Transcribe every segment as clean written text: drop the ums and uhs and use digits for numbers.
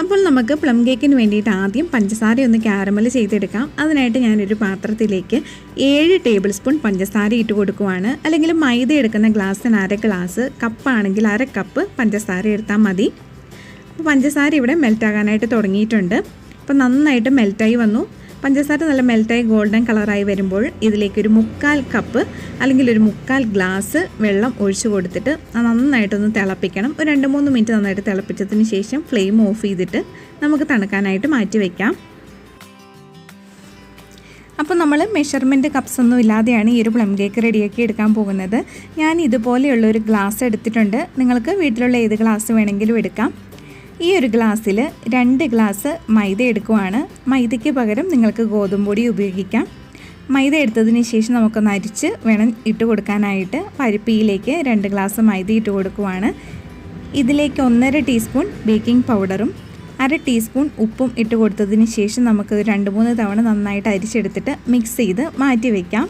അപ്പോൾ നമുക്ക് പ്ലം കേക്കിന് വേണ്ടിയിട്ട് ആദ്യം പഞ്ചസാര ഒന്ന് കാരമൽ ചെയ്തെടുക്കാം. അതിനായിട്ട് ഞാനൊരു പാത്രത്തിലേക്ക് 7 ടേബിൾ സ്പൂൺ പഞ്ചസാര ഇട്ട് കൊടുക്കുവാണ്. അല്ലെങ്കിൽ മൈദ എടുക്കുന്ന ഗ്ലാസ്സിന് 1/2 ഗ്ലാസ്, കപ്പാണെങ്കിൽ 1/2 കപ്പ് പഞ്ചസാര എടുത്താൽ മതി. അപ്പോൾ പഞ്ചസാര ഇവിടെ മെൽറ്റാകാനായിട്ട് തുടങ്ങിയിട്ടുണ്ട്. അപ്പോൾ നന്നായിട്ട് മെൽറ്റായി വന്നു. പഞ്ചസാര നല്ല മെൽറ്റായി ഗോൾഡൻ കളറായി വരുമ്പോൾ ഇതിലേക്കൊരു 1/4 കപ്പ് അല്ലെങ്കിൽ ഒരു 1/4 ഗ്ലാസ് വെള്ളം ഒഴിച്ചു കൊടുത്തിട്ട് നന്നായിട്ടൊന്ന് തിളപ്പിക്കണം. ഒരു 2-3 മിനിറ്റ് നന്നായിട്ട് തിളപ്പിച്ചതിന് ശേഷം ഫ്ലെയിം ഓഫ് ചെയ്തിട്ട് നമുക്ക് തണുക്കാനായിട്ട് മാറ്റി വയ്ക്കാം. അപ്പോൾ നമ്മൾ മെഷർമെൻറ്റ് കപ്സ് ഒന്നും ഇല്ലാതെയാണ് ഈ ഒരു പ്ലം കേക്ക് റെഡിയാക്കി എടുക്കാൻ പോകുന്നത്. ഞാൻ ഇതുപോലെയുള്ള ഒരു ഗ്ലാസ് എടുത്തിട്ടുണ്ട്. നിങ്ങൾക്ക് വീട്ടിലുള്ള ഏത് ഗ്ലാസ് വേണമെങ്കിലും എടുക്കാം. ഈ ഒരു ഗ്ലാസ്സിൽ 2 ഗ്ലാസ് മൈദ എടുക്കുവാണ്. മൈദയ്ക്ക് പകരം നിങ്ങൾക്ക് ഗോതമ്പ് പൊടി ഉപയോഗിക്കാം. മൈദ എടുത്തതിന് ശേഷം നമുക്കൊന്ന് അരിച്ച് വേണം ഇട്ട് കൊടുക്കാനായിട്ട്. പരിപ്പിയിലേക്ക് 2 ഗ്ലാസ് മൈദ ഇട്ട് കൊടുക്കുവാണ്. ഇതിലേക്ക് 1/2 ടീസ്പൂൺ ബേക്കിംഗ് പൗഡറും 1/2 ടീസ്പൂൺ ഉപ്പും ഇട്ട് കൊടുത്തതിന് ശേഷം നമുക്ക് 2-3 തവണ നന്നായിട്ട് അരിച്ചെടുത്തിട്ട് മിക്സ് ചെയ്ത് മാറ്റി വയ്ക്കാം.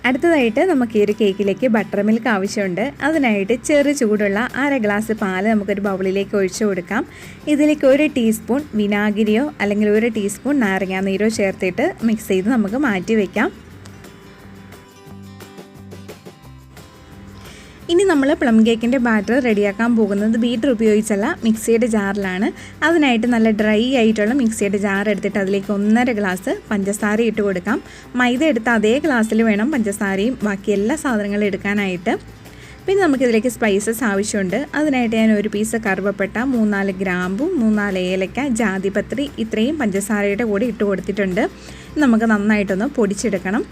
അടുത്തതായിട്ട് നമുക്ക് ഈ ഒരു കേക്കിലേക്ക് ബട്ടർമിൽക്ക് ആവശ്യമുണ്ട്. അതിനായിട്ട് ചെറു ചൂടുള്ള 1/2 ഗ്ലാസ് പാൽ നമുക്കൊരു ബൗളിലേക്ക് ഒഴിച്ചു കൊടുക്കാം. ഇതിലേക്ക് 1 ടീസ്പൂൺ വിനാഗിരിയോ അല്ലെങ്കിൽ 1 ടീസ്പൂൺ നാരങ്ങാനീരോ ചേർത്തിട്ട് മിക്സ് ചെയ്ത് നമുക്ക് മാറ്റി വയ്ക്കാം. ഇനി നമ്മൾ പ്ലം കേക്കിൻ്റെ ബാറ്റർ റെഡിയാക്കാൻ പോകുന്നത് ബീറ്റർ ഉപയോഗിച്ചല്ല, മിക്സിയുടെ ജാറിലാണ്. അതിനായിട്ട് നല്ല ഡ്രൈ ആയിട്ടുള്ള മിക്സിയുടെ ജാർ എടുത്തിട്ട് അതിലേക്ക് 1/2 ഗ്ലാസ് പഞ്ചസാര ഇട്ട് കൊടുക്കാം. മൈദ എടുത്ത അതേ ഗ്ലാസ്സിൽ വേണം പഞ്ചസാരയും ബാക്കി എല്ലാ സാധനങ്ങളും എടുക്കാനായിട്ട്. പിന്നെ നമുക്കിതിലേക്ക് സ്പൈസസ് ആവശ്യമുണ്ട്. അതിനായിട്ട് ഞാൻ 1 പീസ് കറുവപ്പട്ട, 3-4 ഗ്രാമ്പു, 3-4 ഏലക്ക, ജാതിപത്രി ഇത്രയും പഞ്ചസാരയുടെ കൂടെ ഇട്ട് കൊടുത്തിട്ടുണ്ട്. നമുക്ക് നന്നായിട്ടൊന്ന് പൊടിച്ചെടുക്കണം.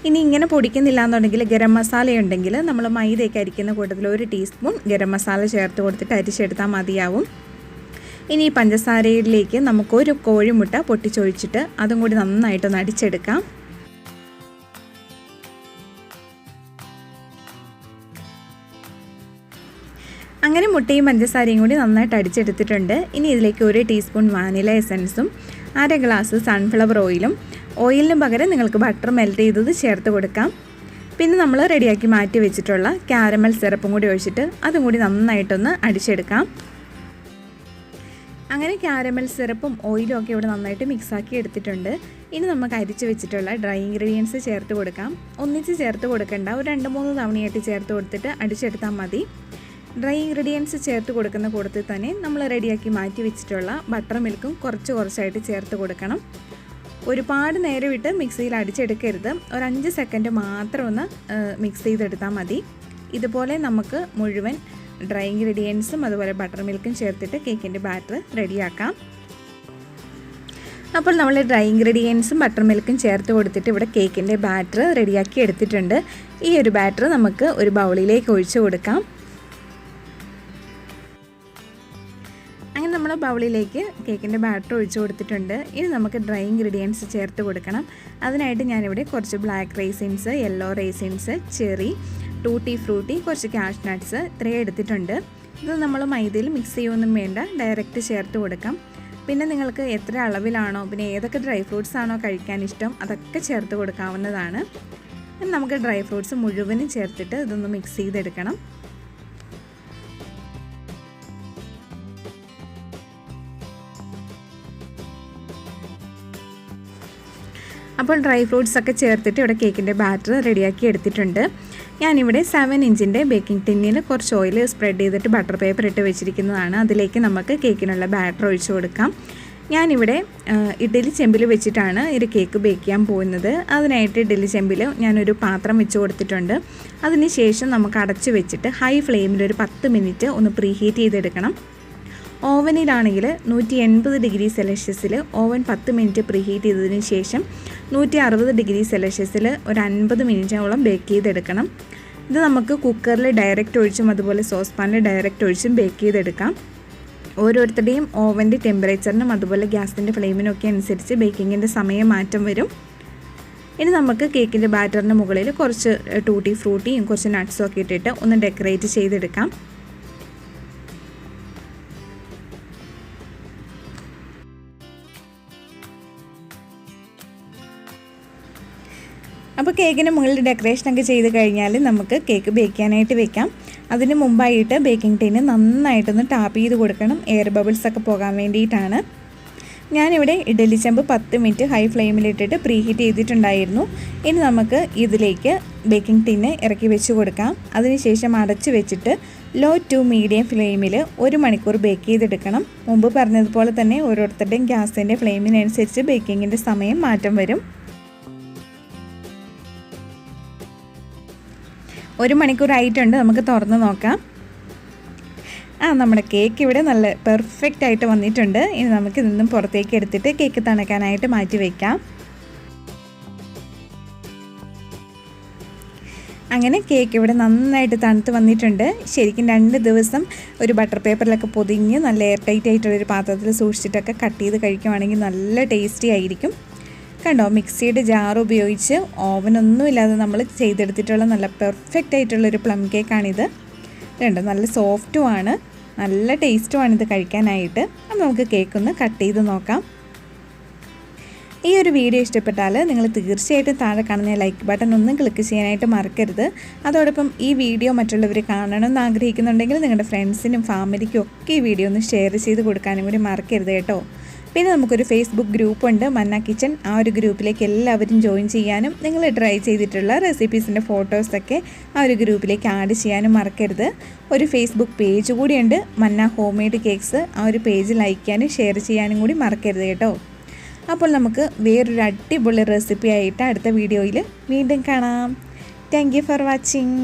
ഇനി ഇങ്ങനെ പൊടിക്കുന്നില്ല എന്നുണ്ടെങ്കിൽ ഗരം മസാല ഉണ്ടെങ്കിൽ നമ്മൾ മൈദയൊക്കെ അരിക്കുന്ന കൂട്ടത്തിൽ 1 ടീസ്പൂൺ ഗരം മസാല ചേർത്ത് കൊടുത്തിട്ട് അരിച്ചെടുത്താൽ മതിയാവും. ഇനി ഈ പഞ്ചസാരയിലേക്ക് നമുക്ക് 1 കോഴിമുട്ട പൊട്ടിച്ചൊഴിച്ചിട്ട് അതും കൂടി നന്നായിട്ടൊന്ന് അടിച്ചെടുക്കാം. അങ്ങനെ മുട്ടയും പഞ്ചസാരയും കൂടി നന്നായിട്ട് അടിച്ചെടുത്തിട്ടുണ്ട്. ഇനി ഇതിലേക്ക് 1 ടീസ്പൂൺ വാനില എസൻസും 1/2 ഗ്ലാസ് സൺഫ്ലവർ ഓയിലിന് പകരം നിങ്ങൾക്ക് ബട്ടർ മെൽറ്റ് ചെയ്തത് ചേർത്ത് കൊടുക്കാം. പിന്നെ നമ്മൾ റെഡിയാക്കി മാറ്റി വെച്ചിട്ടുള്ള കാരമൽ സിറപ്പും കൂടി ഒഴിച്ചിട്ട് അതും കൂടി നന്നായിട്ടൊന്ന് അടിച്ചെടുക്കാം. അങ്ങനെ കാരമൽ സിറപ്പും ഓയിലും ഒക്കെ ഇവിടെ നന്നായിട്ട് മിക്സാക്കി എടുത്തിട്ടുണ്ട്. ഇനി നമുക്ക് അരിച്ച് വെച്ചിട്ടുള്ള ഡ്രൈ ഇൻഗ്രീഡിയൻസ് ചേർത്ത് കൊടുക്കാം. ഒന്നിച്ച് ചേർത്ത് കൊടുക്കേണ്ട, ഒരു 2-3 തവണയായിട്ട് ചേർത്ത് കൊടുത്തിട്ട് അടിച്ചെടുത്താൽ മതി. ഡ്രൈ ഇൻഗ്രീഡിയൻസ് ചേർത്ത് കൊടുക്കുന്ന കൂട്ടത്തിൽ തന്നെ നമ്മൾ റെഡിയാക്കി മാറ്റി വെച്ചിട്ടുള്ള ബട്ടർ മിൽക്കും കുറച്ചായിട്ട് ചേർത്ത് കൊടുക്കണം. ഒരുപാട് നേരം ഇട്ട് മിക്സിയിൽ അടിച്ചെടുക്കരുത്. ഒരു 5 സെക്കൻഡ് മാത്രം ഒന്ന് മിക്സ് ചെയ്തെടുത്താൽ മതി. ഇതുപോലെ നമുക്ക് മുഴുവൻ ഡ്രൈ ഇൻഗ്രീഡിയൻസും അതുപോലെ ബട്ടർ മിൽക്കും ചേർത്തിട്ട് കേക്കിൻ്റെ ബാറ്റർ റെഡിയാക്കാം. അപ്പോൾ നമ്മൾ ഡ്രൈ ഇൻഗ്രീഡിയൻസും ബട്ടർ മിൽക്കും ചേർത്ത് കൊടുത്തിട്ട് ഇവിടെ കേക്കിൻ്റെ ബാറ്റർ റെഡിയാക്കി എടുത്തിട്ടുണ്ട്. ഈ ഒരു ബാറ്റർ നമുക്ക് ഒരു ബൗളിലേക്ക് ഒഴിച്ചു കൊടുക്കാം. അങ്ങനെ നമ്മൾ ബൗളിലേക്ക് കേക്കിൻ്റെ ബാറ്റർ ഒഴിച്ചു കൊടുത്തിട്ടുണ്ട്. ഇനി നമുക്ക് ഡ്രൈ ഇൻഗ്രീഡിയൻസ് ചേർത്ത് കൊടുക്കണം. അതിനായിട്ട് ഞാനിവിടെ കുറച്ച് black raisins, yellow raisins, cherry, tutti Frooti, കുറച്ച് കാഷ് നട്ട്സ് ഇത്രയും എടുത്തിട്ടുണ്ട്. ഇത് നമ്മൾ മൈദയിൽ മിക്സ് ചെയ്യുമൊന്നും വേണ്ട, ഡയറക്റ്റ് ചേർത്ത് കൊടുക്കാം. പിന്നെ നിങ്ങൾക്ക് എത്ര അളവിലാണോ പിന്നെ ഏതൊക്കെ ഡ്രൈ ഫ്രൂട്ട്സ് ആണോ കഴിക്കാൻ ഇഷ്ടം അതൊക്കെ ചേർത്ത് കൊടുക്കാവുന്നതാണ്. നമുക്ക് ഡ്രൈ ഫ്രൂട്ട്സ് മുഴുവനും ചേർത്തിട്ട് ഇതൊന്ന് മിക്സ് ചെയ്തെടുക്കണം. അപ്പോൾ ഡ്രൈ ഫ്രൂട്ട്സ് ഒക്കെ ചേർത്തിട്ട് ഇവിടെ കേക്കിൻ്റെ ബാറ്റർ റെഡിയാക്കി എടുത്തിട്ടുണ്ട്. ഞാനിവിടെ 7 ഇഞ്ചിൻ്റെ ബേക്കിംഗ് ടിന്നിൽ കുറച്ച് ഓയിൽ സ്പ്രെഡ് ചെയ്തിട്ട് ബട്ടർ പേപ്പർ ഇട്ട് വെച്ചിരിക്കുന്നതാണ്. അതിലേക്ക് നമുക്ക് കേക്കിനുള്ള ബാറ്റർ ഒഴിച്ച് കൊടുക്കാം. ഞാനിവിടെ ഇഡ്ഡലി ചെമ്പിൽ വെച്ചിട്ടാണ് ഒരു കേക്ക് ബേക്ക് ചെയ്യാൻ പോകുന്നത്. അതിനായിട്ട് ഇഡ്ഡലി ചെമ്പിൽ ഞാനൊരു പാത്രം വെച്ച് കൊടുത്തിട്ടുണ്ട്. അതിന് ശേഷം നമുക്ക് അടച്ച് വെച്ചിട്ട് ഹൈ ഫ്ലെയിമിൽ ഒരു 10 മിനിറ്റ് ഒന്ന് പ്രീ ഹീറ്റ് ചെയ്തെടുക്കണം. ഓവനിലാണെങ്കിൽ 180 ഡിഗ്രി സെൽഷ്യസിൽ ഓവൻ 10 മിനിറ്റ് പ്രീ ഹീറ്റ് ചെയ്തതിന് ശേഷം 160 ഡിഗ്രി സെൽഷ്യസിൽ ഒരു 50 മിനിറ്റോളം ബേക്ക് ചെയ്തെടുക്കണം. ഇത് നമുക്ക് കുക്കറിൽ ഡയറക്റ്റ് ഒഴിച്ചും അതുപോലെ സോസ് പാനിൽ ഡയറക്റ്റ് ഒഴിച്ചും ബേക്ക് ചെയ്തെടുക്കാം. ഓരോരുത്തരുടെയും ഓവൻ്റെ ടെമ്പറേച്ചറിനും അതുപോലെ ഗ്യാസിൻ്റെ ഫ്ലെയിമിനൊക്കെ അനുസരിച്ച് ബേക്കിങ്ങിൻ്റെ സമയം മാറ്റം വരും. ഇനി നമുക്ക് കേക്കിൻ്റെ ബാറ്ററിന് മുകളിൽ കുറച്ച് ടൂട്ടി ഫ്രൂട്ടിയും കുറച്ച് നട്ട്സും ഒക്കെ ഇട്ടിട്ട് ഒന്ന് ഡെക്കറേറ്റ് ചെയ്തെടുക്കാം. അപ്പോൾ കേക്കിന് മുകളിൽ ഡെക്കറേഷനൊക്കെ ചെയ്ത് കഴിഞ്ഞാൽ നമുക്ക് കേക്ക് ബേക്ക് ചെയ്യാനായിട്ട് വെക്കാം. അതിന് മുമ്പായിട്ട് ബേക്കിംഗ് ടിന്ന് നന്നായിട്ടൊന്ന് ടാപ്പ് ചെയ്ത് കൊടുക്കണം, എയർ ബബിൾസൊക്കെ പോകാൻ വേണ്ടിയിട്ടാണ്. ഞാനിവിടെ ഇഡ്ഡലി ചെമ്പ് 10 മിനിറ്റ് ഹൈ ഫ്ലെയിമിലിട്ടിട്ട് പ്രീ ഹീറ്റ് ചെയ്തിട്ടുണ്ടായിരുന്നു. ഇനി നമുക്ക് ഇതിലേക്ക് ബേക്കിംഗ് ടിന്ന് ഇറക്കി വെച്ച് കൊടുക്കാം. അതിനുശേഷം അടച്ച് വെച്ചിട്ട് ലോ ടു മീഡിയം ഫ്ലെയിമിൽ 1 മണിക്കൂർ ബേക്ക് ചെയ്തെടുക്കണം. മുമ്പ് പറഞ്ഞതുപോലെ തന്നെ ഓരോരുത്തരുടെയും ഗ്യാസിൻ്റെ ഫ്ലെയിമിനനുസരിച്ച് ബേക്കിങ്ങിൻ്റെ സമയം മാറ്റം വരും. 1 മണിക്കൂർ ആയിട്ടുണ്ട്. നമുക്ക് തുറന്ന് നോക്കാം. നമ്മുടെ കേക്ക് ഇവിടെ നല്ല പെർഫെക്റ്റ് ആയിട്ട് വന്നിട്ടുണ്ട്. ഇനി നമുക്ക് ഇതൊന്നും പുറത്തേക്ക് എടുത്തിട്ട് കേക്ക് തണുക്കാനായിട്ട് മാറ്റി വയ്ക്കാം. അങ്ങനെ കേക്ക് ഇവിടെ നന്നായിട്ട് തണുത്ത് വന്നിട്ടുണ്ട്. ശരിക്കും 2 ദിവസം ഒരു ബട്ടർ പേപ്പറിലൊക്കെ പൊതിഞ്ഞ് നല്ല എയർ ടൈറ്റ് ആയിട്ടുള്ളൊരു പാത്രത്തിൽ സൂക്ഷിച്ചിട്ടൊക്കെ കട്ട് ചെയ്ത് കഴിക്കുവാണെങ്കിൽ നല്ല ടേസ്റ്റി ആയിരിക്കും. കണ്ടോ, മിക്സിയുടെ ജാർ ഉപയോഗിച്ച് ഓവനൊന്നും ഇല്ലാതെ നമ്മൾ ചെയ്തെടുത്തിട്ടുള്ള നല്ല പെർഫെക്റ്റ് ആയിട്ടുള്ളൊരു പ്ലം കേക്കാണിത്. കണ്ടോ, നല്ല സോഫ്റ്റുമാണ്, നല്ല ടേസ്റ്റുമാണ് ഇത് കഴിക്കാനായിട്ട്. അപ്പോൾ നമുക്ക് കേക്കൊന്ന് കട്ട് ചെയ്ത് നോക്കാം. ഈ ഒരു വീഡിയോ ഇഷ്ടപ്പെട്ടാൽ നിങ്ങൾ തീർച്ചയായിട്ടും താഴെ കാണുന്ന ലൈക്ക് ബട്ടൺ ഒന്ന് ക്ലിക്ക് ചെയ്യാനായിട്ട് മറക്കരുത്. അതോടൊപ്പം ഈ വീഡിയോ മറ്റുള്ളവർ കാണണമെന്ന് ആഗ്രഹിക്കുന്നുണ്ടെങ്കിൽ നിങ്ങളുടെ ഫ്രണ്ട്സിനും ഫാമിലിക്കും ഒക്കെ ഈ വീഡിയോ ഒന്ന് ഷെയർ ചെയ്ത് കൊടുക്കാനും കൂടി മറക്കരുത് കേട്ടോ. പിന്നെ നമുക്കൊരു ഫേസ്ബുക്ക് ഗ്രൂപ്പുണ്ട്, മന്ന കിച്ചൺ. ആ ഒരു ഗ്രൂപ്പിലേക്ക് എല്ലാവരും ജോയിൻ ചെയ്യാനും നിങ്ങൾ ട്രൈ ചെയ്തിട്ടുള്ള റെസിപ്പീസിൻ്റെ ഫോട്ടോസൊക്കെ ആ ഒരു ഗ്രൂപ്പിലേക്ക് ആഡ് ചെയ്യാനും മറക്കരുത്. ഒരു ഫേസ്ബുക്ക് പേജ് കൂടിയുണ്ട്, മന്ന ഹോം മെയ്ഡ് കേക്ക്സ്. ആ ഒരു പേജ് ലൈക്ക് ചെയ്യാനും ഷെയർ ചെയ്യാനും കൂടി മറക്കരുത് കേട്ടോ. അപ്പോൾ നമുക്ക് വേറൊരു അടിപൊളി റെസിപ്പി ആയിട്ട് അടുത്ത വീഡിയോയിൽ വീണ്ടും കാണാം. Thank you for watching.